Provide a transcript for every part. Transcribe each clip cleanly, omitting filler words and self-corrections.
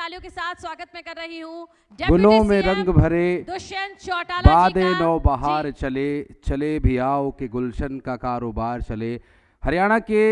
तालियों के साथ स्वागत मैं कर रही हूँ गुलों में रंग भरे दुष्यंत चौटाला बादे जी का। नौ बहार चले चले भी आओ कि गुलशन का कारोबार चले। हरियाणा के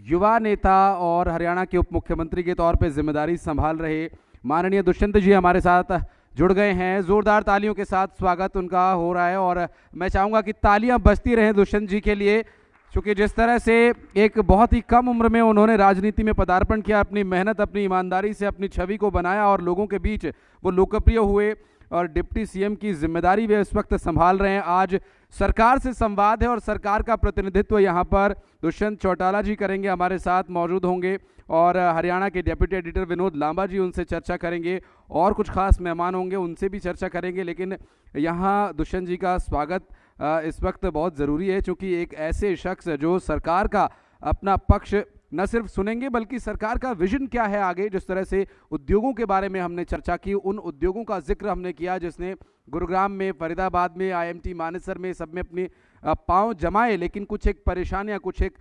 युवा नेता और हरियाणा के उप मुख्यमंत्री के तौर पे जिम्मेदारी संभाल रहे माननीय दुष्यंत जी हमारे साथ जुड़ गए हैं। जोरदार तालियों के साथ स्वागत उनका हो रहा है और मैं चाहूँगा कि तालियां बजती रहें दुष्यंत जी के लिए, क्योंकि जिस तरह से एक बहुत ही कम उम्र में उन्होंने राजनीति में पदार्पण किया, अपनी मेहनत अपनी ईमानदारी से अपनी छवि को बनाया और लोगों के बीच वो लोकप्रिय हुए और डिप्टी सीएम की जिम्मेदारी वे इस वक्त संभाल रहे हैं। आज सरकार से संवाद है और सरकार का प्रतिनिधित्व यहाँ पर दुष्यंत चौटाला जी करेंगे, हमारे साथ मौजूद होंगे और हरियाणा के डेप्यूटी एडिटर विनोद लांबा जी उनसे चर्चा करेंगे और कुछ खास मेहमान होंगे उनसे भी चर्चा करेंगे। लेकिन यहाँ दुष्यंत जी का स्वागत इस वक्त बहुत ज़रूरी है, क्योंकि एक ऐसे शख्स जो सरकार का अपना पक्ष न सिर्फ सुनेंगे बल्कि सरकार का विजन क्या है आगे। जिस तरह से उद्योगों के बारे में हमने चर्चा की, उन उद्योगों का जिक्र हमने किया जिसने गुरुग्राम में, फरीदाबाद में, IMT मानेसर में सब में अपने पांव जमाए, लेकिन कुछ एक परेशानियां, कुछ एक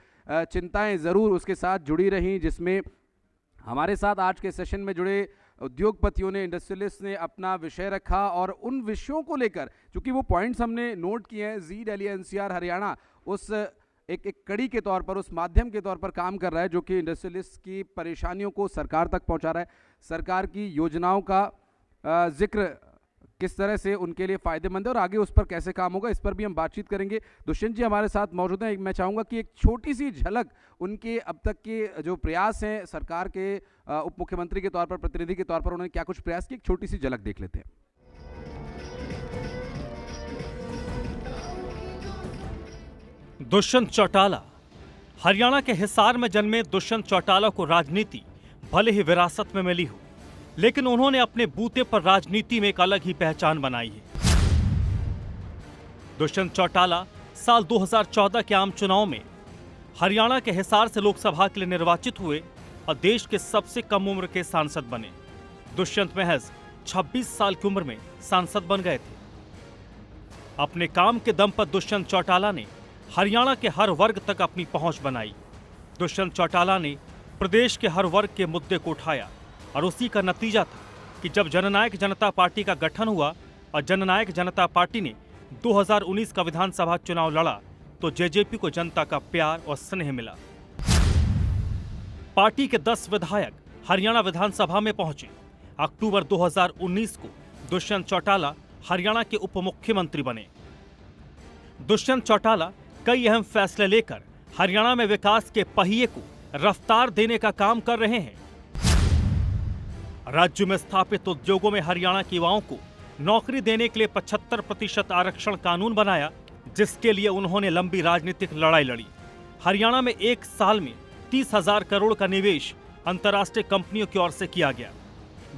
चिंताएं ज़रूर उसके साथ जुड़ी रहीं, जिसमें हमारे साथ आज के सेशन में जुड़े उद्योगपतियों ने, इंडस्ट्रियलिस्ट ने अपना विषय रखा और उन विषयों को लेकर, चूंकि वो पॉइंट्स हमने नोट किए हैं, जी दिल्ली NCR हरियाणा उस एक कड़ी के तौर पर, उस माध्यम के तौर पर काम कर रहा है जो कि इंडस्ट्रियलिस्ट की परेशानियों को सरकार तक पहुंचा रहा है। सरकार की योजनाओं का जिक्र किस तरह से उनके लिए फ़ायदेमंद है और आगे उस पर कैसे काम होगा, इस पर भी हम बातचीत करेंगे। दुष्यंत जी हमारे साथ मौजूद हैं। मैं चाहूँगा कि एक छोटी सी झलक उनके अब तक के जो प्रयास हैं, सरकार के उप मुख्यमंत्री के तौर पर, प्रतिनिधि के तौर पर उन्होंने क्या कुछ प्रयास किए, एक छोटी सी झलक देख लेते हैं। दुष्यंत चौटाला। हरियाणा के हिसार में जन्मे दुष्यंत चौटाला को राजनीति भले ही विरासत में मिली हो, लेकिन उन्होंने अपने बूते पर राजनीति में एक अलग ही पहचान बनाई है। दुष्यंत चौटाला साल 2014 के आम चुनाव में हरियाणा के हिसार से लोकसभा के लिए निर्वाचित हुए और देश के सबसे कम उम्र के सांसद बने। दुष्यंत महज 26 साल की उम्र में सांसद बन गए थे। अपने काम के दम पर दुष्यंत चौटाला ने हरियाणा के हर वर्ग तक अपनी पहुंच बनाई। दुष्यंत चौटाला ने प्रदेश के हर वर्ग के मुद्दे को उठाया और उसी का नतीजा था कि जब जननायक जनता पार्टी का गठन हुआ और जननायक जनता पार्टी ने 2019 का विधानसभा चुनाव लड़ा तो जेजेपी को जनता का प्यार और स्नेह मिला। पार्टी के 10 विधायक हरियाणा विधानसभा में पहुंचे। अक्टूबर 2019 को दुष्यंत चौटाला हरियाणा के उप मुख्यमंत्री बने। दुष्यंत चौटाला कई अहम फैसले लेकर हरियाणा में विकास के पहिए को रफ्तार देने का काम कर रहे हैं। राज्य में स्थापित उद्योगों में हरियाणा के युवाओं को नौकरी देने के लिए 75% आरक्षण कानून बनाया, जिसके लिए उन्होंने लंबी राजनीतिक लड़ाई लड़ी। हरियाणा में एक साल में 30,000 करोड़ का निवेश अंतर्राष्ट्रीय कंपनियों की ओर से किया गया।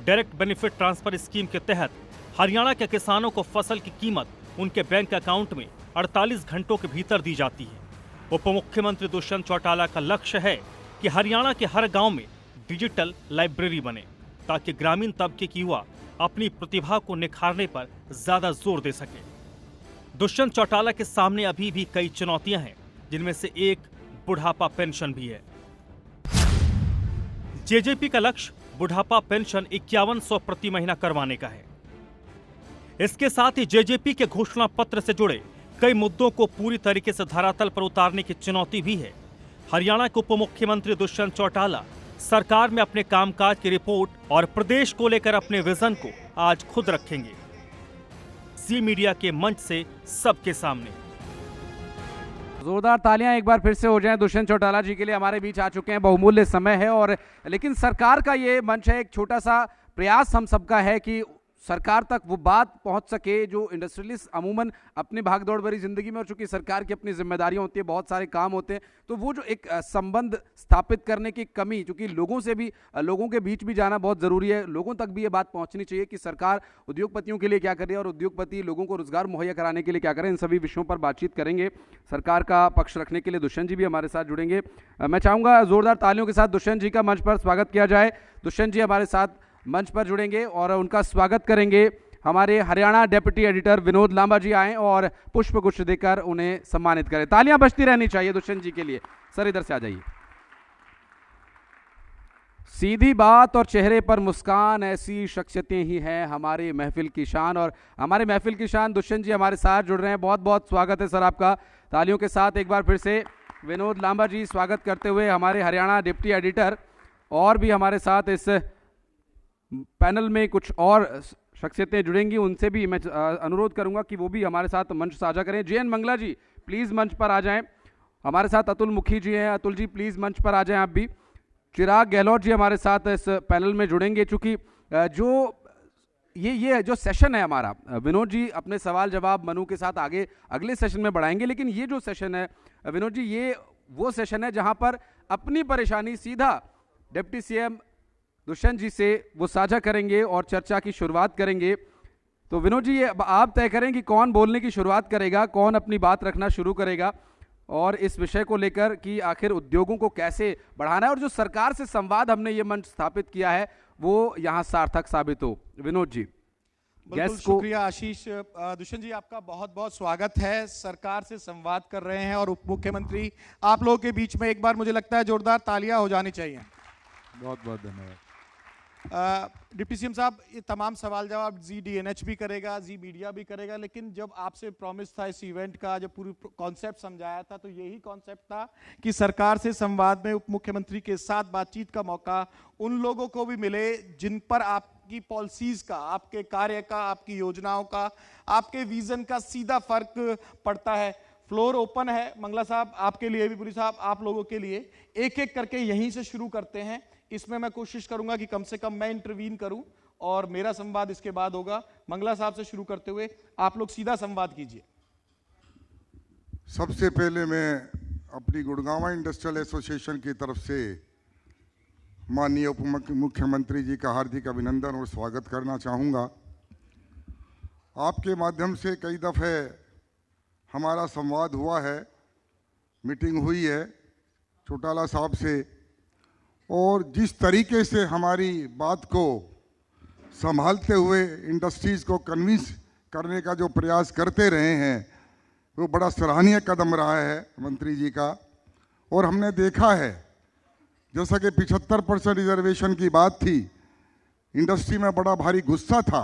डायरेक्ट बेनिफिट ट्रांसफर स्कीम के तहत हरियाणा के किसानों को फसल की कीमत उनके बैंक अकाउंट में 48 घंटों के भीतर दी जाती है। उप मुख्यमंत्री दुष्यंत चौटाला का लक्ष्य है कि हरियाणा के हर गांव में डिजिटल लाइब्रेरी बने, ताकि ग्रामीण तबके की युवा अपनी प्रतिभा को निखारने पर ज्यादा जोर दे सके। दुष्यंत चौटाला के सामने अभी भी कई चुनौतियां हैं, जिनमें से एक बुढ़ापा पेंशन भी है। जेजेपी का लक्ष्य बुढ़ापा पेंशन 5100 प्रति महीना करवाने का है। इसके साथ ही जेजेपी के घोषणा पत्र से जुड़े कई मुद्दों को पूरी तरीके से धरातल पर उतारने की चुनौती भी है। हरियाणा के उप मुख्यमंत्री दुष्यंत चौटाला सरकार में अपने कामकाज की रिपोर्ट और प्रदेश को लेकर अपने विजन को आज खुद रखेंगे, जी मीडिया के मंच से सबके सामने। जोरदार तालियां एक बार फिर से हो जाएं दुष्यंत चौटाला जी के लिए। हमारे बीच आ चुके हैं, बहुमूल्य समय है और लेकिन सरकार का ये मंच है, एक छोटा सा प्रयास हम सबका है कि सरकार तक वो बात पहुंच सके जो इंडस्ट्रियलिस्ट अमूमन अपनी भागदौड़ भरी जिंदगी में, और चूंकि सरकार की अपनी जिम्मेदारियां होती है, बहुत सारे काम होते हैं, तो वो जो एक संबंध स्थापित करने की कमी, क्योंकि लोगों के बीच भी जाना बहुत ज़रूरी है, लोगों तक भी ये बात पहुंचनी चाहिए कि सरकार उद्योगपतियों के लिए क्या कर रही है और उद्योगपति लोगों को रोजगार मुहैया कराने के लिए क्या करें। इन सभी विषयों पर बातचीत करेंगे। सरकार का पक्ष रखने के लिए दुष्यंत जी भी हमारे साथ जुड़ेंगे। मैं चाहूँगा जोरदार तालियों के साथ दुष्यंत जी का मंच पर स्वागत किया जाए। दुष्यंत जी हमारे साथ मंच पर जुड़ेंगे और उनका स्वागत करेंगे। हमारे हरियाणा डेप्यूटी एडिटर विनोद लांबा जी आए और पुष्पगुच्छ देकर उन्हें सम्मानित करें। तालियां बजती रहनी चाहिए दुष्यंत जी के लिए। सर इधर से आ जाइए। सीधी बात और चेहरे पर मुस्कान, ऐसी शख्सियतें ही हैं हमारी महफिल की शान। और हमारे महफिल की शान दुष्यंत जी हमारे साथ जुड़ रहे हैं। बहुत बहुत स्वागत है सर आपका। तालियों के साथ एक बार फिर से विनोद लांबा जी स्वागत करते हुए हमारे हरियाणा डिप्टी एडिटर, और भी हमारे साथ इस पैनल में कुछ और शख्सियतें जुड़ेंगी, उनसे भी मैं अनुरोध करूंगा कि वो भी हमारे साथ मंच साझा करें। JN मंगला जी प्लीज़ मंच पर आ जाएं। हमारे साथ अतुल मुखी जी हैं। अतुल जी प्लीज़ मंच पर आ जाएं आप भी। चिराग गहलोत जी हमारे साथ इस पैनल में जुड़ेंगे। चूंकि जो ये जो सेशन है हमारा, विनोद जी अपने सवाल जवाब मनु के साथ आगे अगले सेशन में बढ़ाएंगे, लेकिन ये जो सेशन है विनोद जी, ये वो सेशन है जहां पर अपनी परेशानी सीधा डिप्टी CM दुष्यंत जी से वो साझा करेंगे और चर्चा की शुरुआत करेंगे। तो विनोद जी ये आप तय करें कि कौन बोलने की शुरुआत करेगा, कौन अपनी बात रखना शुरू करेगा, और इस विषय को लेकर कि आखिर उद्योगों को कैसे बढ़ाना है और जो सरकार से संवाद हमने ये मंच स्थापित किया है वो यहाँ सार्थक साबित हो। विनोद जी बिल्कुल शुक्रिया आशीष। दुष्यंत जी आपका बहुत बहुत स्वागत है। सरकार से संवाद कर रहे हैं और उप मुख्यमंत्री आप लोगों के बीच में एक बार मुझे लगता है जोरदार तालियां हो जानी चाहिए। बहुत बहुत धन्यवाद। डिप्टी CM साहब, ये तमाम सवाल जवाब ZDNH भी करेगा, जी मीडिया भी करेगा, लेकिन जब आपसे प्रॉमिस था इस इवेंट का, जब पूरी कॉन्सेप्ट समझाया था, तो यही कॉन्सेप्ट था कि सरकार से संवाद में उप मुख्यमंत्री के साथ बातचीत का मौका उन लोगों को भी मिले जिन पर आपकी पॉलिसीज का, आपके कार्य का, आपकी योजनाओं का, आपके विजन का सीधा फर्क पड़ता है। फ्लोर ओपन है मंगला साहब आपके लिए भी, पुरी साहब आप लोगों के लिए। एक एक करके यहीं से शुरू करते हैं। इसमें मैं कोशिश करूंगा कि कम से कम मैं इंटरवीन करूं और मेरा संवाद इसके बाद होगा। मंगला साहब से शुरू करते हुए आप लोग सीधा संवाद कीजिए। सबसे पहले मैं अपनी गुड़गांव इंडस्ट्रियल एसोसिएशन की तरफ से माननीय उप मुख्यमंत्री जी का हार्दिक अभिनंदन और स्वागत करना चाहूँगा। आपके माध्यम से कई दफ़े हमारा संवाद हुआ है, मीटिंग हुई है चौटाला साहब से, और जिस तरीके से हमारी बात को संभालते हुए इंडस्ट्रीज़ को कन्विंस करने का जो प्रयास करते रहे हैं वो बड़ा सराहनीय कदम रहा है मंत्री जी का। और हमने देखा है जैसा कि 75% रिजर्वेशन की बात थी, इंडस्ट्री में बड़ा भारी गुस्सा था,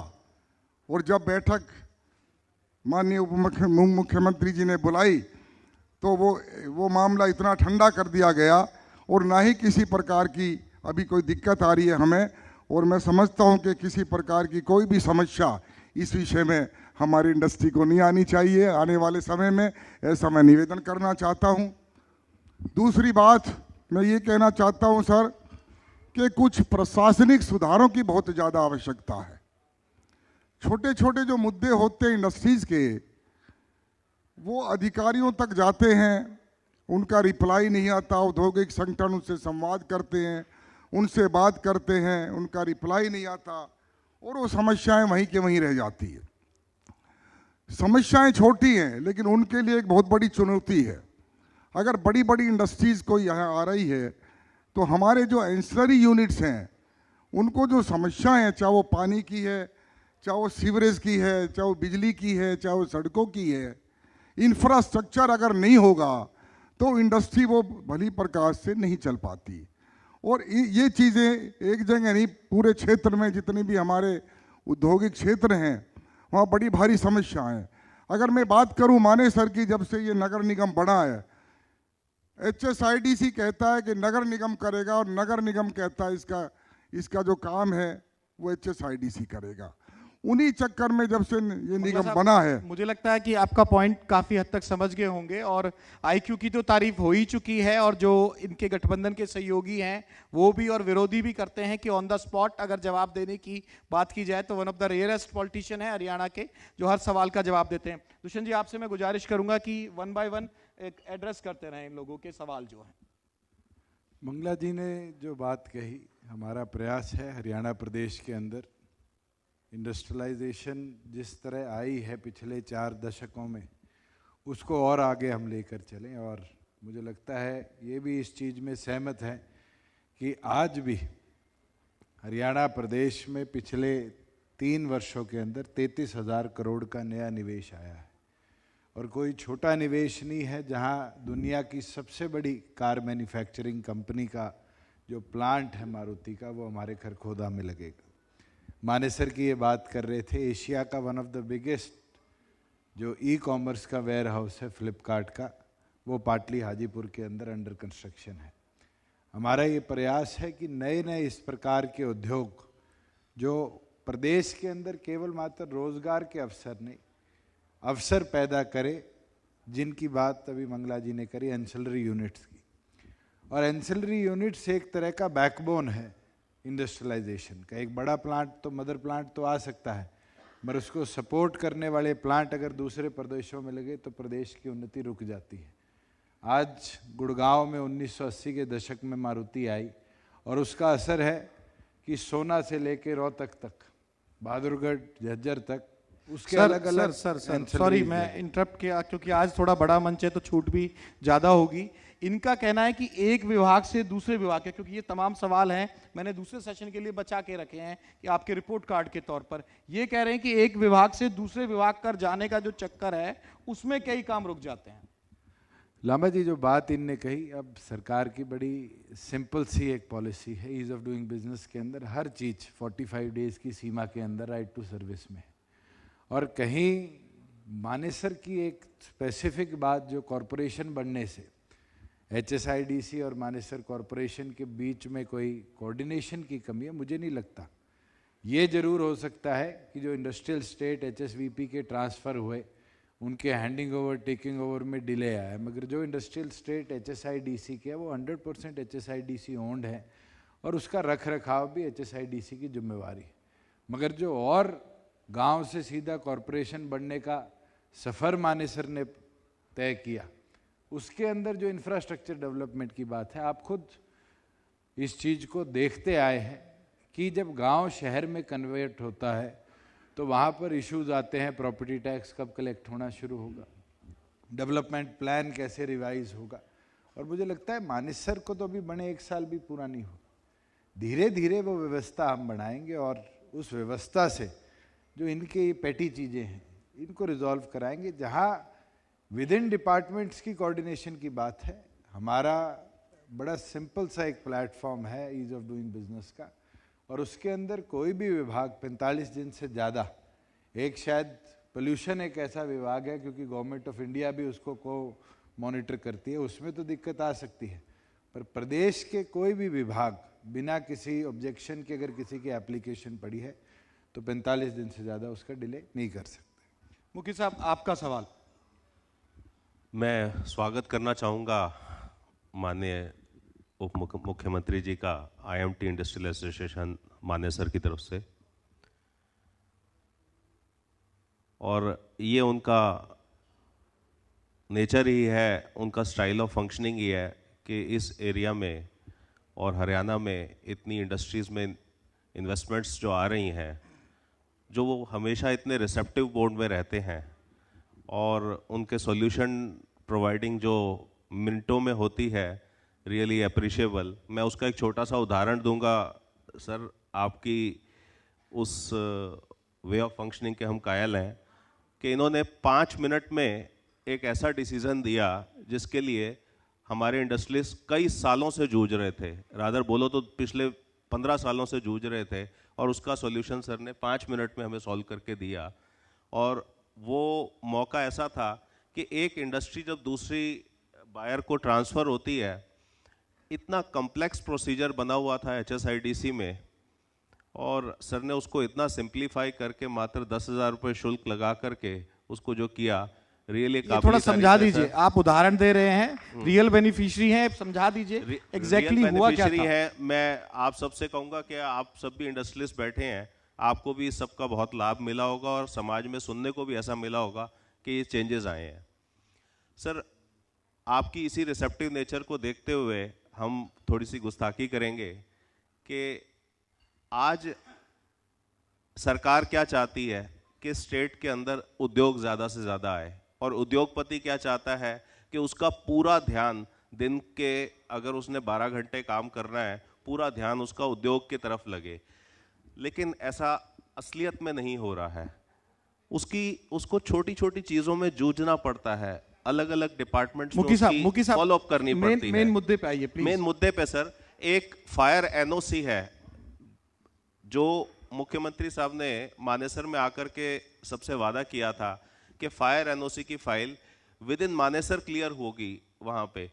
और जब बैठक माननीय उप मुख्यमंत्री जी ने बुलाई तो वो मामला इतना ठंडा कर दिया गया और ना ही किसी प्रकार की अभी कोई दिक्कत आ रही है हमें। और मैं समझता हूं कि किसी प्रकार की कोई भी समस्या इस विषय में हमारी इंडस्ट्री को नहीं आनी चाहिए आने वाले समय में, ऐसा मैं निवेदन करना चाहता हूं। दूसरी बात मैं ये कहना चाहता हूं सर कि कुछ प्रशासनिक सुधारों की बहुत ज़्यादा आवश्यकता है। छोटे छोटे जो मुद्दे होते हैं इंडस्ट्रीज़ के, वो अधिकारियों तक जाते हैं, उनका रिप्लाई नहीं आता। औद्योगिक संगठन उनसे संवाद करते हैं, उनसे बात करते हैं, उनका रिप्लाई नहीं आता और वो समस्याएं वहीं के वहीं रह जाती है। समस्याएं छोटी हैं लेकिन उनके लिए एक बहुत बड़ी चुनौती है। अगर बड़ी बड़ी इंडस्ट्रीज़ कोई यहाँ आ रही है तो हमारे जो एंसिलरी यूनिट्स हैं उनको जो समस्याएं हैं, चाहे वो पानी की है, चाहे वो सीवरेज की है, चाहे वो बिजली की है, चाहे वो सड़कों की है, इंफ्रास्ट्रक्चर अगर नहीं होगा तो इंडस्ट्री वो भली प्रकार से नहीं चल पाती। और ये चीज़ें एक जगह नहीं, पूरे क्षेत्र में जितने भी हमारे औद्योगिक क्षेत्र हैं वहाँ बड़ी भारी समस्या है। अगर मैं बात करूँ मानेसर की, जब से ये नगर निगम बना है, HSIDC कहता है कि नगर निगम करेगा और नगर निगम कहता है इसका जो काम है वो HSIDC करेगा। उन्हीं चक्कर में जब से ये निगम बना है, मुझे लगता है कि आपका पॉइंट काफी हद तक समझ गए होंगे और IQ की तो तारीफ हो ही चुकी है, और जो इनके गठबंधन के सहयोगी हैं वो भी और विरोधी भी करते हैं कि ऑन द स्पॉट अगर जवाब देने की बात की जाए तो one of the rarest politician है हरियाणा के जो हर सवाल का जवाब देते हैं। दुष्यंत जी आपसे मैं गुजारिश करूंगा कि 1 बाय 1 एड्रेस करते रहें इन लोगों के सवाल जो हैं। मंगला जी ने जो बात कही, हमारा प्रयास है हरियाणा प्रदेश के अंदर इंडस्ट्रियलाइजेशन जिस तरह आई है पिछले 4 दशकों में, उसको और आगे हम लेकर चलें। और मुझे लगता है ये भी इस चीज़ में सहमत हैं कि आज भी हरियाणा प्रदेश में पिछले 3 वर्षों के अंदर 33,000 करोड़ का नया निवेश आया है, और कोई छोटा निवेश नहीं है। जहां दुनिया की सबसे बड़ी कार मैन्युफैक्चरिंग कंपनी का जो प्लांट है मारुति का वो हमारे खरखोदा में लगेगा। मानेसर की ये बात कर रहे थे, एशिया का वन ऑफ द बिगेस्ट जो ई कॉमर्स का वेयर हाउस है फ्लिपकार्ट का, वो पाटली हाजीपुर के अंदर अंडर कंस्ट्रक्शन है। हमारा ये प्रयास है कि नए नए इस प्रकार के उद्योग जो प्रदेश के अंदर केवल मात्र रोजगार के अवसर नहीं, अवसर पैदा करे, जिनकी बात अभी मंगला जी ने करी एंसिलरी यूनिट्स की। और एंसिलरी यूनिट्स एक तरह का बैकबोन है इंडस्ट्रियलाइजेशन का। एक बड़ा प्लांट तो मदर प्लांट तो आ सकता है, मगर उसको सपोर्ट करने वाले प्लांट अगर दूसरे प्रदेशों में लगे तो प्रदेश की उन्नति रुक जाती है। आज गुड़गांव में 1980 के दशक में मारुति आई और उसका असर है कि सोना से लेके रोहतक तक, बहादुरगढ़, झज्जर तक, उसके अलग अलग। सर सॉरी मैं इंटरप्ट किया क्योंकि आज थोड़ा बड़ा मंच है तो छूट भी ज़्यादा होगी। इनका कहना है कि एक विभाग से दूसरे विभाग के, क्योंकि ये तमाम सवाल हैं मैंने दूसरे सेशन के लिए बचा के रखे हैं कि आपके रिपोर्ट कार्ड के तौर पर, ये कह रहे हैं कि एक विभाग से दूसरे विभाग कर जाने का जो चक्कर है उसमें कई काम रुक जाते हैं। लांबा जी जो बात इनने कही, अब सरकार की बड़ी सिंपल सी एक पॉलिसी है ईज ऑफ डूइंग बिजनेस के अंदर, हर चीज़ 45 डेज की सीमा के अंदर राइट टू सर्विस में। और कहीं मानेसर की एक स्पेसिफिक बात जो कॉरपोरेशन बनने से HSIDC और मानेसर कॉरपोरेशन के बीच में कोई कोऑर्डिनेशन की कमी है, मुझे नहीं लगता। ये जरूर हो सकता है कि जो इंडस्ट्रियल स्टेट HSVP के ट्रांसफ़र हुए उनके हैंडिंग ओवर टेकिंग ओवर में डिले आया है, मगर जो इंडस्ट्रियल स्टेट HSIDC के है वो 100% HSIDC ओन्ड है और उसका रख रखाव भी HSIDC की जिम्मेवारी है। मगर जो और गांव से सीधा कॉरपोरेशन बनने का सफ़र मानेसर ने तय किया, उसके अंदर जो इंफ्रास्ट्रक्चर डेवलपमेंट की बात है, आप खुद इस चीज़ को देखते आए हैं कि जब गांव शहर में कन्वर्ट होता है तो वहाँ पर इश्यूज आते हैं, प्रॉपर्टी टैक्स कब कलेक्ट होना शुरू होगा, डेवलपमेंट प्लान कैसे रिवाइज होगा। और मुझे लगता है मानेसर को तो अभी बने 1 साल भी पूरा नहीं हुआ, धीरे धीरे वो व्यवस्था हम बनाएंगे और उस व्यवस्था से जो इनके पेटी चीज़ें हैं इनको रिजॉल्व कराएंगे। जहाँ विद इन डिपार्टमेंट्स की कोऑर्डिनेशन की बात है, हमारा बड़ा सिंपल सा एक प्लेटफॉर्म है ईज ऑफ डूइंग बिजनेस का, और उसके अंदर कोई भी विभाग 45 दिन से ज़्यादा, एक शायद पोल्यूशन एक ऐसा विभाग है क्योंकि गवर्नमेंट ऑफ इंडिया भी उसको को मॉनिटर करती है, उसमें तो दिक्कत आ सकती है, पर प्रदेश के कोई भी विभाग बिना किसी ऑब्जेक्शन के अगर किसी की एप्लीकेशन पड़ी है तो 45 दिन से ज़्यादा उसका डिले नहीं कर सकते। मुखी साहब आपका सवाल। मैं स्वागत करना चाहूँगा माननीय उप मुख्यमंत्री जी का IMT इंडस्ट्रियल एसोसिएशन मानेसर की तरफ से, और ये उनका नेचर ही है, उनका स्टाइल ऑफ फंक्शनिंग ही है कि इस एरिया में और हरियाणा में इतनी इंडस्ट्रीज़ में इन्वेस्टमेंट्स जो आ रही हैं, जो वो हमेशा इतने रिसेप्टिव बोर्ड में रहते हैं और उनके सॉल्यूशन प्रोवाइडिंग जो मिनटों में होती है, रियली अप्रिशिएबल। मैं उसका एक छोटा सा उदाहरण दूंगा सर, आपकी उस वे ऑफ फंक्शनिंग के हम कायल हैं कि इन्होंने 5 मिनट में एक ऐसा डिसीजन दिया जिसके लिए हमारे इंडस्ट्रियलिस्ट कई सालों से जूझ रहे थे, रादर बोलो तो पिछले 15 सालों से जूझ रहे थे, और उसका सॉल्यूशन सर ने 5 मिनट में हमें सॉल्व करके दिया। और वो मौका ऐसा था कि एक इंडस्ट्री जब दूसरी बायर को ट्रांसफ़र होती है, इतना कम्प्लेक्स प्रोसीजर बना हुआ था HSIDC में, और सर ने उसको इतना सिंप्लीफाई करके मात्र 10,000 रुपये शुल्क लगा करके उसको जो किया, रियली थोड़ा समझा दीजिए। आप उदाहरण दे रहे हैं, रियल बेनिफिशियरी हैं, समझा दीजिए एग्जैक्टली हुआ क्या था। है, मैं आप सबसे कहूँगा कि आप सब भी इंडस्ट्रियलिस्ट बैठे हैं, आपको भी सबका बहुत लाभ मिला होगा और समाज में सुनने को भी ऐसा मिला होगा कि ये चेंजेस आए हैं। सर, आपकी इसी रिसेप्टिव नेचर को देखते हुए हम थोड़ी सी गुस्ताखी करेंगे कि आज सरकार क्या चाहती है कि स्टेट के अंदर उद्योग ज़्यादा से ज़्यादा आए, और उद्योगपति क्या चाहता है कि उसका पूरा ध्यान दिन के, अगर उसने 12 घंटे काम करना है, पूरा ध्यान उसका उद्योग की तरफ लगे। लेकिन ऐसा असलियत में नहीं हो रहा है। उसको छोटी छोटी चीज़ों में जूझना पड़ता है, अलग अलग डिपार्टमेंट्स में फॉलो अप करनी पड़ती है। मेन मुद्दे पे आइए प्लीज। मेन मुद्दे पे सर, एक फायर एनओसी है जो मुख्यमंत्री साहब ने मानेसर में आकर के सबसे वादा किया था कि फायर एनओसी की file with in Manesar clear होगी। वहां पे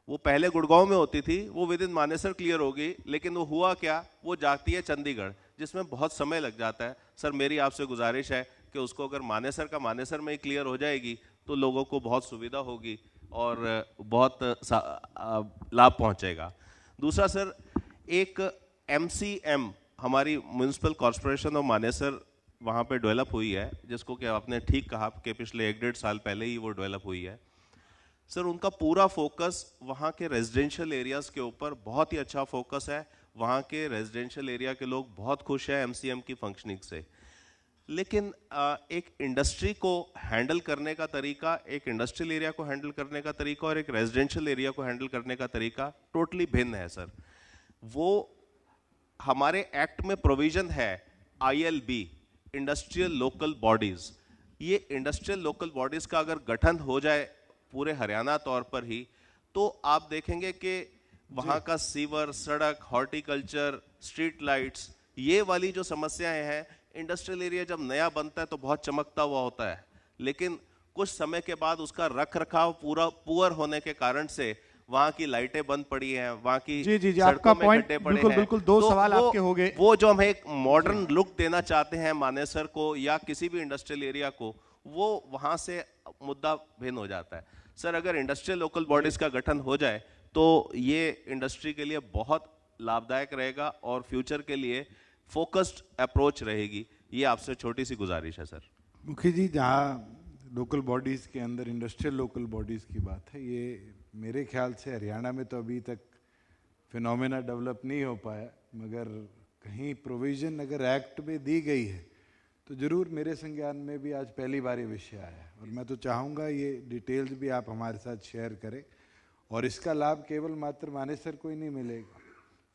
वो पहले गुड़गांव में होती थी, वो विद इन मानेसर क्लियर होगी, लेकिन वो हुआ क्या, वो जाती है चंडीगढ़, जिसमें बहुत समय लग जाता है। सर मेरी आपसे गुजारिश है कि उसको अगर मानेसर का मानेसर में ही क्लियर हो जाएगी तो लोगों को बहुत सुविधा होगी और बहुत लाभ पहुंचेगा। दूसरा सर, एक MCM हमारी म्यूनिसिपल कॉर्पोरेशन ऑफ मानेसर वहाँ पे डेवलप हुई है, जिसको कि आपने ठीक कहा कि पिछले 1-1.5 साल पहले ही वो डेवलप हुई है। सर उनका पूरा फोकस वहाँ के रेजिडेंशियल एरियाज़ के ऊपर बहुत ही अच्छा फोकस है। वहाँ के रेजिडेंशियल एरिया के लोग बहुत खुश हैं MCM की फंक्शनिंग से। लेकिन एक इंडस्ट्री को हैंडल करने का तरीका, एक इंडस्ट्रियल एरिया को हैंडल करने का तरीका और एक रेजिडेंशियल एरिया को हैंडल करने का तरीका टोटली भिन्न है सर। वो हमारे एक्ट में प्रोविजन है ILB, इंडस्ट्रियल लोकल बॉडीज। ये इंडस्ट्रियल लोकल बॉडीज का अगर गठन हो जाए पूरे हरियाणा तौर पर ही, तो आप देखेंगे कि वहाँ का सीवर, सड़क, हॉर्टिकल्चर, स्ट्रीट लाइट्स, ये वाली जो समस्याएं हैं, इंडस्ट्रियल एरिया जब नया बनता है तो बहुत चमकता हुआ होता है, लेकिन कुछ समय के बाद उसका रख रखाव पूरा पुअर होने के कारण से वहाँ की लाइटें बंद पड़ी हैं, वहाँ की जी सड़कों आपका में पॉइंट गड्ढे पड़े बिल्कुल हैं। बिल्कुल, दो तो सवाल आपके हो गए। वो जो हम एक मॉडर्न लुक देना चाहते हैं मानेसर को या किसी भी इंडस्ट्रियल एरिया को, वो वहाँ से मुद्दा भिन्न हो जाता है। सर अगर इंडस्ट्रियल लोकल बॉडीज का गठन हो जाए तो ये इंडस्ट्री के लिए बहुत लाभदायक रहेगा और फ्यूचर के लिए फोकस्ड अप्रोच रहेगी। ये आपसे छोटी सी गुजारिश है सर। मुखी जी, जहाँ लोकल बॉडीज़ के अंदर इंडस्ट्रियल लोकल बॉडीज़ की बात है, ये मेरे ख्याल से हरियाणा में तो अभी तक फिनोमेना डेवलप नहीं हो पाया, मगर कहीं प्रोविज़न अगर एक्ट में दी गई है तो ज़रूर मेरे संज्ञान में भी आज पहली बार ये विषय आया है। और मैं तो चाहूँगा ये डिटेल्स भी आप हमारे साथ शेयर करें। और इसका लाभ केवल मात्र मानेसर को ही नहीं मिलेगा,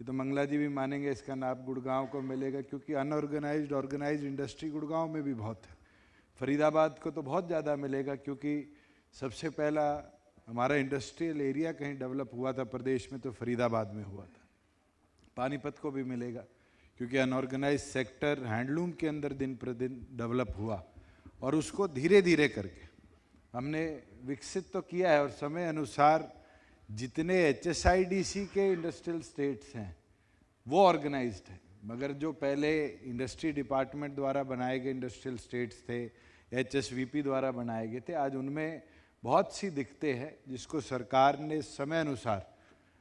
ये तो मंगला जी भी मानेंगे, इसका लाभ गुड़गांव को मिलेगा, क्योंकि अनऑर्गेनाइज्ड ऑर्गेनाइज्ड इंडस्ट्री गुड़गांव में भी बहुत है। फरीदाबाद को तो बहुत ज़्यादा मिलेगा, क्योंकि सबसे पहला हमारा इंडस्ट्रियल एरिया कहीं डेवलप हुआ था प्रदेश में तो फरीदाबाद में हुआ था। पानीपत को भी मिलेगा, क्योंकि अनऑर्गेनाइज सेक्टर हैंडलूम के अंदर दिन प्रतिदिन डेवलप हुआ और उसको धीरे धीरे करके हमने विकसित तो किया है। और समय अनुसार जितने HSIDC के इंडस्ट्रियल स्टेट्स हैं वो ऑर्गेनाइज्ड है, मगर जो पहले इंडस्ट्री डिपार्टमेंट द्वारा बनाए गए इंडस्ट्रियल स्टेट्स थे, HSVP द्वारा बनाए गए थे, आज उनमें बहुत सी दिक्कतें हैं जिसको सरकार ने समय अनुसार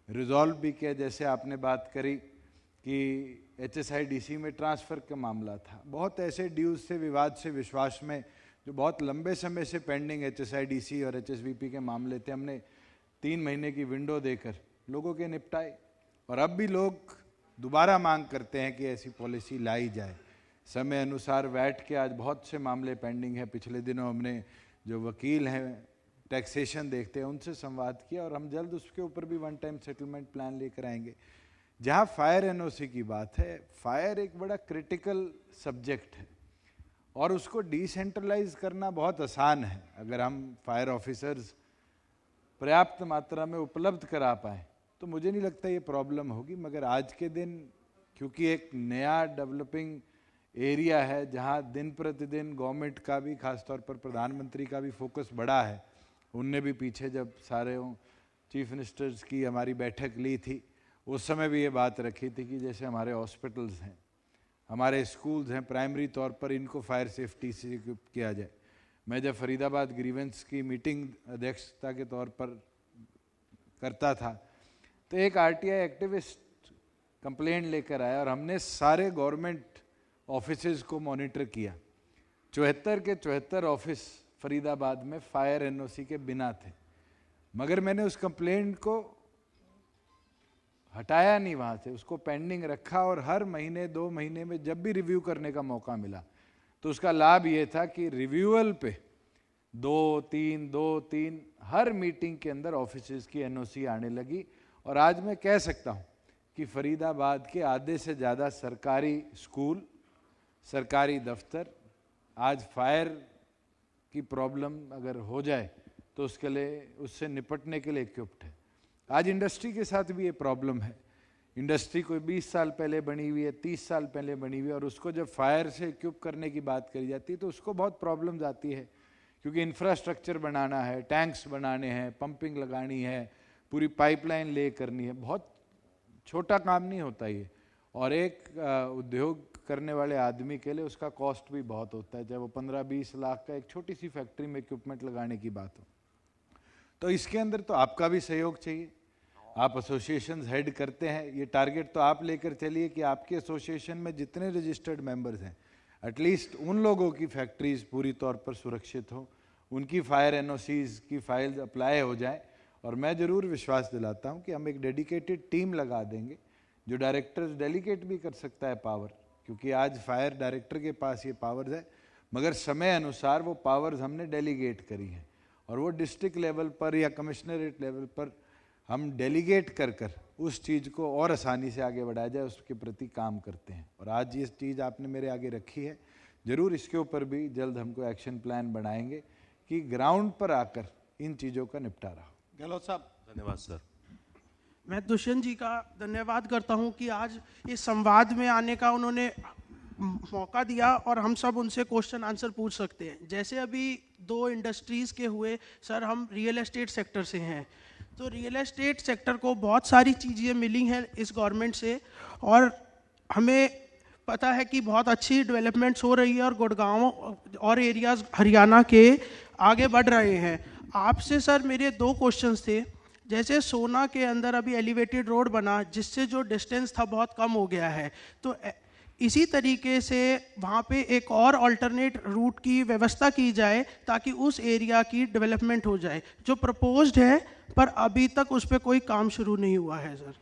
रिजॉल्व भी किया। जैसे आपने बात करी कि HSIDC में ट्रांसफ़र का मामला था, बहुत ऐसे ड्यूज से, विवाद से विश्वास में जो बहुत लंबे समय से पेंडिंग HSIDC और HSVP के मामले थे, हमने 3 महीने की विंडो देकर लोगों के निपटाए। और अब भी लोग दोबारा मांग करते हैं कि ऐसी पॉलिसी लाई जाए समय अनुसार। वैट के आज बहुत से मामले पेंडिंग हैं। पिछले दिनों हमने जो वकील हैं टैक्सेशन देखते हैं उनसे संवाद किया और हम जल्द उसके ऊपर भी वन टाइम सेटलमेंट प्लान लेकर आएंगे। जहाँ फायर NOC की बात है, फायर एक बड़ा क्रिटिकल सब्जेक्ट है और उसको डिसेंट्रलाइज करना बहुत आसान है अगर हम फायर ऑफिसर्स पर्याप्त मात्रा में उपलब्ध करा पाए तो मुझे नहीं लगता ये प्रॉब्लम होगी। मगर आज के दिन क्योंकि एक नया डेवलपिंग एरिया है जहाँ दिन प्रतिदिन गवर्नमेंट का भी, खासतौर पर प्रधानमंत्री का भी फोकस बढ़ा है, उनने भी पीछे जब सारे चीफ मिनिस्टर्स की हमारी बैठक ली थी उस समय भी ये बात रखी थी कि जैसे हमारे हॉस्पिटल्स हैं, हमारे स्कूल्स हैं, प्राइमरी तौर पर इनको फायर सेफ्टी से इक्विप किया जाए। मैं जब फरीदाबाद ग्रीवेंस की मीटिंग अध्यक्षता के तौर पर करता था तो एक RTI एक्टिविस्ट कंप्लेंट लेकर आया और हमने सारे गवर्नमेंट ऑफिसेज को मॉनिटर किया। 74 के 74 ऑफिस फरीदाबाद में फायर NOC के बिना थे, मगर मैंने उस कंप्लेंट को हटाया नहीं वहाँ से, उसको पेंडिंग रखा और हर महीने 2 महीने में जब भी रिव्यू करने का मौका मिला तो उसका लाभ ये था कि रिव्यूअल पे 2-3 हर मीटिंग के अंदर ऑफिसेज की NOC आने लगी। और आज मैं कह सकता हूँ कि फरीदाबाद के आधे से ज़्यादा सरकारी स्कूल, सरकारी दफ्तर आज फायर की प्रॉब्लम अगर हो जाए तो उसके लिए, उससे निपटने के लिए इक्विप्ड है। आज इंडस्ट्री के साथ भी ये प्रॉब्लम है। इंडस्ट्री कोई 20 साल पहले बनी हुई है, 30 साल पहले बनी हुई है, और उसको जब फायर से इक्विप करने की बात करी जाती है तो उसको बहुत प्रॉब्लम्स आती है, क्योंकि इंफ्रास्ट्रक्चर बनाना है, टैंक्स बनाने हैं, पंपिंग लगानी है, पूरी पाइपलाइन ले करनी है, बहुत छोटा काम नहीं होता ये। और एक उद्योग करने वाले आदमी के लिए उसका कॉस्ट भी बहुत होता है, चाहे वो 15-20 लाख का एक छोटी सी फैक्ट्री में इक्विपमेंट लगाने की बात हो। तो इसके अंदर तो आपका भी सहयोग चाहिए, आप एसोसिएशन हेड करते हैं, ये टारगेट तो आप लेकर चलिए कि आपके एसोसिएशन में जितने रजिस्टर्ड मेंबर्स हैं एटलीस्ट उन लोगों की फैक्ट्रीज पूरी तौर पर सुरक्षित हो, उनकी फायर एनओसीज की फाइल्स अप्लाई हो जाए। और मैं ज़रूर विश्वास दिलाता हूं कि हम एक डेडिकेटेड टीम लगा देंगे जो डायरेक्टर्स डेलीगेट भी कर सकता है पावर, क्योंकि आज फायर डायरेक्टर के पास ये पावर्स है, मगर समय अनुसार वो पावर्स हमने डेलीगेट करी हैं और वो डिस्ट्रिक्ट लेवल पर या कमिश्नरेट लेवल पर हम डेलीगेट कर कर उस चीज़ को और आसानी से आगे बढ़ाया जाए, उसके प्रति काम करते हैं। और आज ये चीज़ आपने मेरे आगे रखी है, ज़रूर इसके ऊपर भी जल्द हमको एक्शन प्लान बनाएंगे कि ग्राउंड पर आकर इन चीज़ों का निपटारा हो। गहलोत साहब। धन्यवाद सर। मैं दुष्यंत जी का धन्यवाद करता हूं कि आज इस संवाद में आने का उन्होंने मौका दिया और हम सब उनसे क्वेश्चन आंसर पूछ सकते हैं। जैसे अभी 2 इंडस्ट्रीज़ के हुए, सर हम रियल एस्टेट सेक्टर से हैं, तो रियल एस्टेट सेक्टर को बहुत सारी चीज़ें मिली हैं इस गवर्नमेंट से और हमें पता है कि बहुत अच्छी डेवलपमेंट्स हो रही है और गुड़गांव और एरियाज़ हरियाणा के आगे बढ़ रहे हैं। आपसे सर मेरे 2 क्वेश्चंस थे। जैसे सोना के अंदर अभी एलिवेटेड रोड बना जिससे जो डिस्टेंस था बहुत कम हो गया है, तो इसी तरीके से वहाँ पे एक और अल्टरनेट रूट की व्यवस्था की जाए ताकि उस एरिया की डेवलपमेंट हो जाए, जो प्रपोज्ड है पर अभी तक उस पर कोई काम शुरू नहीं हुआ है सर।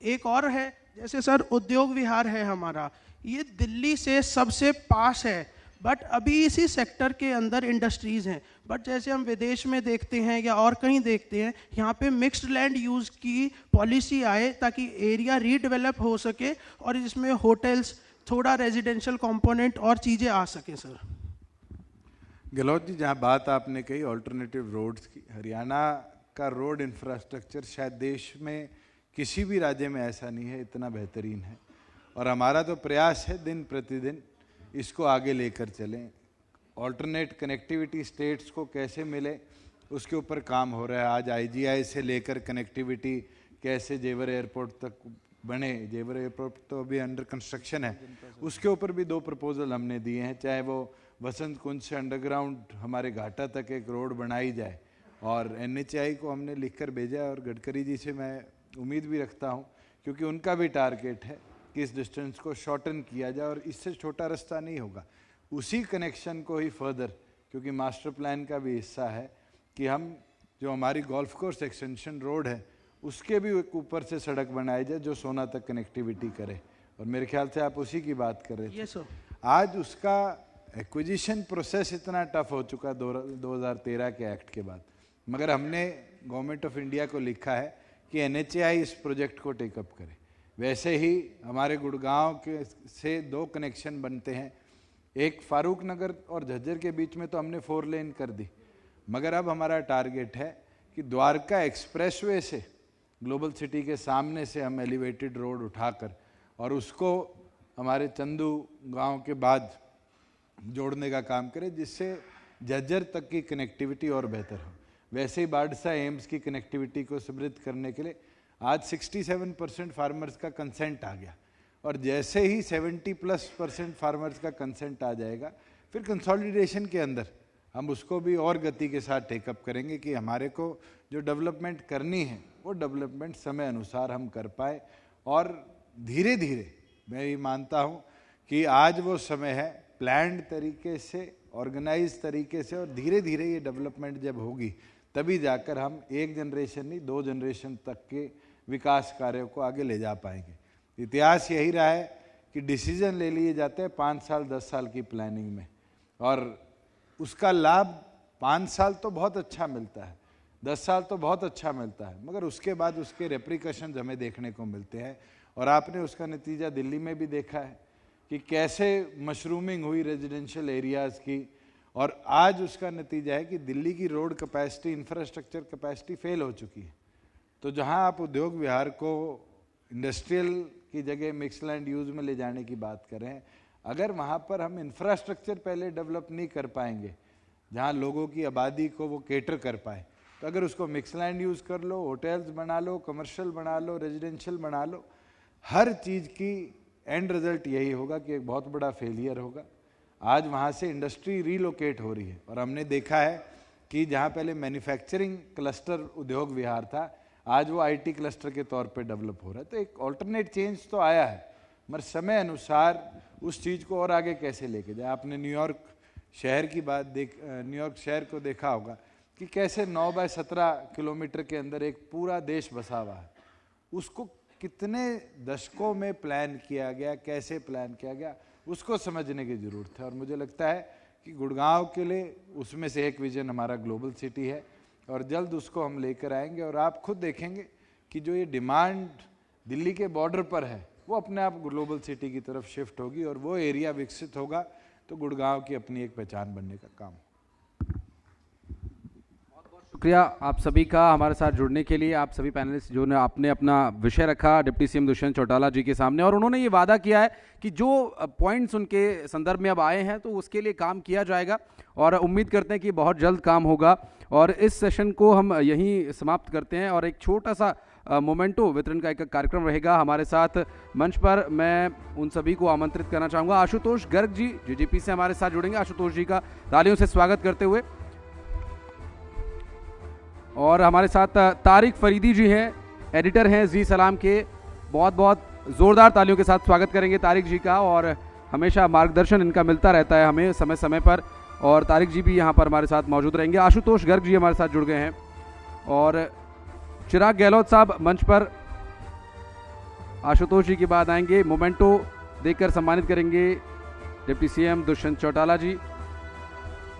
एक और है, जैसे सर उद्योग विहार है हमारा, ये दिल्ली से सबसे पास है, बट अभी इसी सेक्टर के अंदर इंडस्ट्रीज़ हैं, बट जैसे हम विदेश में देखते हैं या और कहीं देखते हैं, यहाँ पे मिक्स्ड लैंड यूज़ की पॉलिसी आए ताकि एरिया रीडेवलप हो सके और इसमें होटल्स, थोड़ा रेजिडेंशियल कंपोनेंट और चीज़ें आ सके सर। गहलोत जी, जहाँ बात आपने कही ऑल्टरनेटिव रोड्स की, हरियाणा का रोड इंफ्रास्ट्रक्चर शायद देश में किसी भी राज्य में ऐसा नहीं है, इतना बेहतरीन है। और हमारा तो प्रयास है दिन प्रतिदिन इसको आगे लेकर चलें। ऑल्टरनेट कनेक्टिविटी स्टेट्स को कैसे मिले उसके ऊपर काम हो रहा है। आज आईजीआई से लेकर कनेक्टिविटी कैसे जेवर एयरपोर्ट तक बने, जेवर एयरपोर्ट तो अभी अंडर कंस्ट्रक्शन है, उसके ऊपर भी 2 प्रपोजल हमने दिए हैं। चाहे वो वसंत कुंज से अंडरग्राउंड हमारे घाटा तक एक रोड बनाई जाए, और एनएचआई को हमने लिखकर भेजा है और गडकरी जी से मैं उम्मीद भी रखता हूँ, क्योंकि उनका भी टारगेट है कि इस डिस्टेंस को शॉर्टन किया जाए और इससे छोटा रास्ता नहीं होगा, उसी कनेक्शन को ही फर्दर, क्योंकि मास्टर प्लान का भी हिस्सा है कि हम जो हमारी गोल्फ कोर्स एक्सटेंशन रोड है उसके भी एक ऊपर से सड़क बनाई जाए जो सोना तक कनेक्टिविटी करे। और मेरे ख्याल से आप उसी की बात कर रहे थे। Yes sir. आज उसका एक्विजिशन प्रोसेस इतना टफ हो चुका 2013 के एक्ट के बाद, मगर हमने गवर्नमेंट ऑफ इंडिया को लिखा है कि एनएचएआई इस प्रोजेक्ट को टेकअप करे। वैसे ही हमारे गुड़गांव के से 2 कनेक्शन बनते हैं, एक फारूक नगर और झज्जर के बीच में तो हमने 4 लेन कर दी, मगर अब हमारा टारगेट है कि द्वारका एक्सप्रेसवे से ग्लोबल सिटी के सामने से हम एलिवेटेड रोड उठाकर और उसको हमारे चंदू गांव के बाद जोड़ने का काम करें, जिससे झज्जर तक की कनेक्टिविटी और बेहतर हो। वैसे ही बाडसा एम्स की कनेक्टिविटी को समृद्ध करने के लिए आज 67% फार्मर्स का कंसेंट आ गया, और जैसे ही 70+% फार्मर्स का कंसेंट आ जाएगा फिर कंसोलिडेशन के अंदर हम उसको भी और गति के साथ टेकअप करेंगे कि हमारे को जो डेवलपमेंट करनी है वो डेवलपमेंट समय अनुसार हम कर पाए। और धीरे धीरे मैं ये मानता हूँ कि आज वो समय है प्लान्ड तरीके से, ऑर्गेनाइज तरीके से, और धीरे धीरे ये डेवलपमेंट जब होगी तभी जाकर हम 1 जनरेशन नहीं 2 जनरेशन तक के विकास कार्यों को आगे ले जा पाएंगे। इतिहास यही रहा है कि डिसीजन ले लिए जाते हैं 5 साल 10 साल की प्लानिंग में, और उसका लाभ 5 साल तो बहुत अच्छा मिलता है, 10 साल तो बहुत अच्छा मिलता है, मगर उसके बाद उसके रेप्रिकॉशंस हमें देखने को मिलते हैं। और आपने उसका नतीजा दिल्ली में भी देखा है कि कैसे मशरूमिंग हुई रेजिडेंशियल एरियाज़ की, और आज उसका नतीजा है कि दिल्ली की road capacity, infrastructure capacity fail हो चुकी है। तो जहां आप उद्योग विहार को इंडस्ट्रियल की जगह मिक्स लैंड यूज में ले जाने की बात कर रहे हैं, अगर वहाँ पर हम इंफ्रास्ट्रक्चर पहले डेवलप नहीं कर पाएंगे जहाँ लोगों की आबादी को वो केटर कर पाए, तो अगर उसको मिक्स लैंड यूज़ कर लो, होटल्स बना लो, कमर्शियल बना लो, रेजिडेंशियल बना लो, हर चीज़ की एंड रिजल्ट यही होगा कि एक बहुत बड़ा फेलियर होगा। आज वहाँ से इंडस्ट्री रीलोकेट हो रही है और हमने देखा है कि जहाँ पहले मैन्युफैक्चरिंग क्लस्टर उद्योग विहार था, आज वो आईटी क्लस्टर के तौर पे डेवलप हो रहा है। तो एक ऑल्टरनेट चेंज तो आया है, मगर समय अनुसार उस चीज़ को और आगे कैसे लेके जाए। आपने न्यूयॉर्क शहर की बात न्यूयॉर्क शहर को देखा होगा कि कैसे 9x17 किलोमीटर के अंदर एक पूरा देश बसा हुआ है। उसको कितने दशकों में प्लान किया गया, कैसे प्लान किया गया, उसको समझने की ज़रूरत है। और मुझे लगता है कि गुड़गांव के लिए उसमें से एक विजन हमारा ग्लोबल सिटी है और जल्द उसको हम लेकर आएंगे। और आप खुद देखेंगे कि जो ये डिमांड दिल्ली के बॉर्डर पर है वो अपने आप ग्लोबल सिटी की तरफ शिफ्ट होगी और वो एरिया विकसित होगा तो गुड़गांव की अपनी एक पहचान बनने का काम। शुक्रिया आप सभी का हमारे साथ जुड़ने के लिए। आप सभी पैनलिस्ट जो ने आपने अपना विषय रखा डिप्टी सीएम दुष्यंत चौटाला जी के सामने और उन्होंने ये वादा किया है कि जो पॉइंट्स उनके संदर्भ में अब आए हैं तो उसके लिए काम किया जाएगा और उम्मीद करते हैं कि बहुत जल्द काम होगा। और इस सेशन को हम यहीं समाप्त करते हैं और एक छोटा सा मोमेंटो वितरण का एक कार्यक्रम रहेगा। हमारे साथ मंच पर मैं उन सभी को आमंत्रित करना चाहूँगा। आशुतोष गर्ग जी जीजीपी से हमारे साथ जुड़ेंगे। आशुतोष जी का तालियों से स्वागत करते हुए। और हमारे साथ तारिक फरीदी जी हैं, एडिटर हैं जी सलाम के। बहुत बहुत ज़ोरदार तालियों के साथ स्वागत करेंगे तारिक जी का और हमेशा मार्गदर्शन इनका मिलता रहता है हमें समय समय पर और तारिक जी भी यहाँ पर हमारे साथ मौजूद रहेंगे। आशुतोष गर्ग जी हमारे साथ जुड़ गए हैं और चिराग गहलोत साहब मंच पर आशुतोष जी के बाद आएंगे। मोमेंटो देकर सम्मानित करेंगे डिप्टी सीएम दुष्यंत चौटाला जी।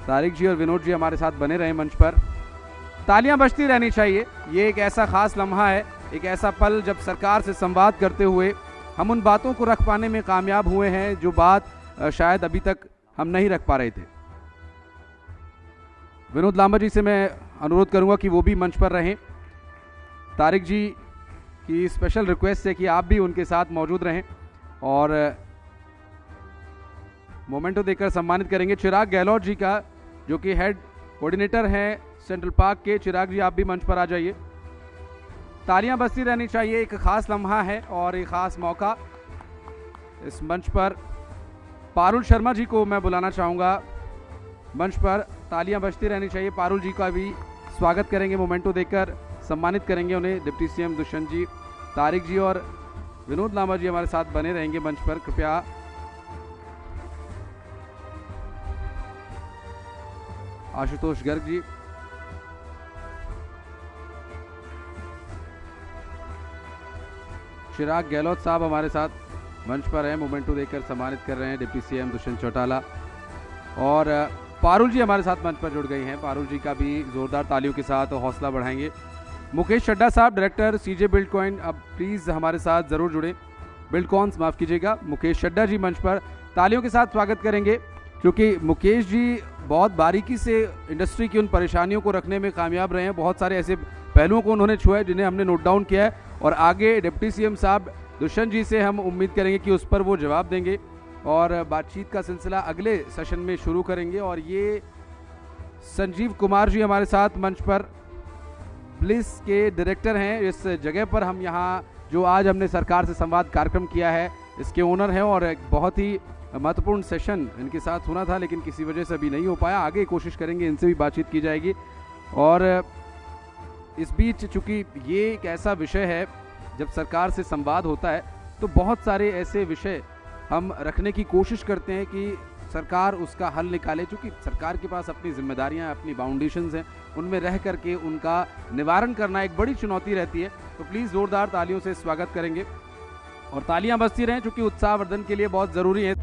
तारिक जी और विनोद जी हमारे साथ बने रहे मंच पर। तालियां बजती रहनी चाहिए। ये एक ऐसा खास लम्हा है, एक ऐसा पल जब सरकार से संवाद करते हुए हम उन बातों को रख पाने में कामयाब हुए हैं जो बात शायद अभी तक हम नहीं रख पा रहे थे। विनोद लांबा जी से मैं अनुरोध करूंगा कि वो भी मंच पर रहें। तारिक जी की स्पेशल रिक्वेस्ट है कि आप भी उनके साथ मौजूद रहें और मोमेंटो देकर सम्मानित करेंगे चिराग गहलोत जी का जो कि हेड कोऑर्डिनेटर हैं सेंट्रल पार्क के। चिराग जी आप भी मंच पर आ जाइए। तालियां बजती रहनी चाहिए, एक खास लम्हा है और एक खास मौका। इस मंच पर पारुल शर्मा जी को मैं बुलाना चाहूँगा मंच पर। तालियां बजती रहनी चाहिए। पारुल जी का भी स्वागत करेंगे, मोमेंटो देकर सम्मानित करेंगे उन्हें डिप्टी सीएम दुष्यंत जी। तारिक जी और विनोद लांबा जी हमारे साथ बने रहेंगे मंच पर। कृपया आशुतोष गर्ग जी, चिराग गहलोत साहब हमारे साथ मंच पर हैं, मोमेंटो देकर सम्मानित कर रहे हैं डिप्टी सीएम दुष्यंत चौटाला। और पारुल जी हमारे साथ मंच पर जुड़ गई हैं। पारुल जी का भी जोरदार तालियों के साथ हौसला बढ़ाएंगे। मुकेश चड्ढा साहब डायरेक्टर सीजे बिल्डकॉइन, अब प्लीज़ हमारे साथ ज़रूर जुड़ें। बिल्डकॉन्स माफ़ कीजिएगा। मुकेश चड्ढा जी मंच पर तालियों के साथ स्वागत करेंगे क्योंकि मुकेश जी बहुत बारीकी से इंडस्ट्री की उन परेशानियों को रखने में कामयाब रहे हैं। बहुत सारे ऐसे पहलुओं को उन्होंने छुआ है जिन्हें हमने नोट डाउन किया है और आगे डिप्टी सीएम साहब दुष्यंत जी से हम उम्मीद करेंगे कि उस पर वो जवाब देंगे और बातचीत का सिलसिला अगले सेशन में शुरू करेंगे। और ये संजीव कुमार जी हमारे साथ मंच पर ब्लिस के डायरेक्टर हैं। इस जगह पर हम यहाँ जो आज हमने सरकार से संवाद कार्यक्रम किया है इसके ओनर हैं और एक बहुत ही महत्वपूर्ण सेशन इनके साथ होना था लेकिन किसी वजह से अभी नहीं हो पाया। आगे कोशिश करेंगे, इनसे भी बातचीत की जाएगी। और इस बीच चूँकि ये एक ऐसा विषय है जब सरकार से संवाद होता है तो बहुत सारे ऐसे विषय हम रखने की कोशिश करते हैं कि सरकार उसका हल निकाले। चूँकि सरकार के पास अपनी जिम्मेदारियां, अपनी बाउंडेशंस हैं, उनमें रह करके उनका निवारण करना एक बड़ी चुनौती रहती है। तो प्लीज़ ज़ोरदार तालियों से स्वागत करेंगे और तालियां बजती रहें क्योंकि उत्साहवर्धन के लिए बहुत ज़रूरी है।